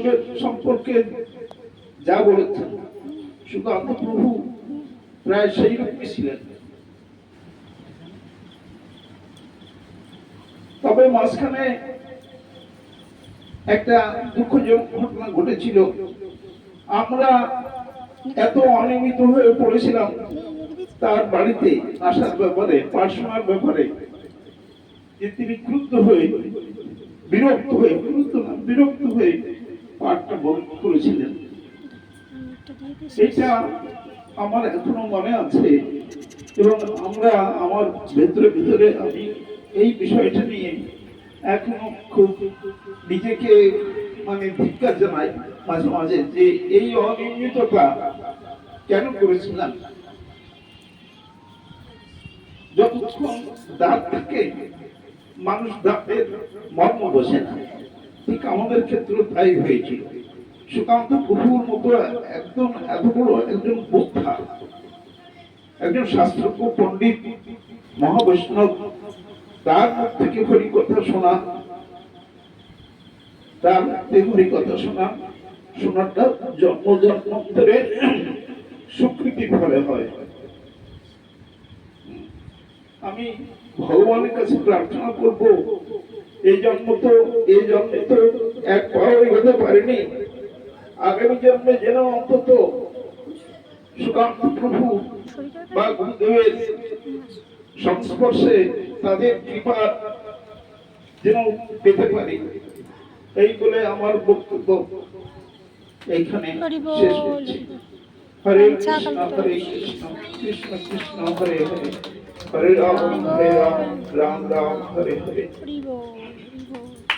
প্রসঙ্গের সম্পর্কে যা বলেছেন সুকান্ত প্রভু প্রায় সেই রকমই ছিলেন। তবে মাঝখানে একটা দুঃখজনক ঘটনা ঘটেছিল। আমরা এত অনিয়মিত হয়ে পড়েছিলাম তার বাড়িতে আসার ব্যাপারে, পার্সোনাল ব্যাপারে, যে তিনি ক্রুদ্ধ হয়ে বিরক্ত হয়ে পাঠটা বন্ধ করেছিলেন। এটা আমার এখনো মনে আছে এবং আমরা আমার ভেতরে আমি এই বিষয়টা নিয়ে এখনো খুব নিজেকে মানে ধিক্কার জানাই মাঝে মাঝে যে এই অনিয়মিততা কেন করেছিলাম। যতক্ষণ দাঁত থাকে মানুষ দাঁতের মর্ম বোঝে না, ঠিক আমাদের ক্ষেত্রে তাই হয়েছিল। সুকান্ত প্রভুর মতো একদম এত বড় একজন বক্তা, একজন শাস্ত্রজ্ঞ পণ্ডিত মহাবৈষ্ণব, তার মুখ থেকে হরিকথা শোনা, তার হরিকথা শোনাটা জন্মান্তরের স্বীকৃতির ফলে হয়। আমি ভগবানের কাছে প্রার্থনা করব এই জন্মে তো এক পাও এগোতে পারিনি, আগামী জন্মে যেন অন্তত সুকান্ত প্রভু বা গুরুদেবের সংস্পর্শে তাদের কৃপা যেন পেতে পারি। এই বলে আমার বক্তব্য এইখানে শেষ করছি। হরে কৃষ্ণ কৃষ্ণ কৃষ্ণ হরে হরে, হরে রাম রাম রাম হরে হরে।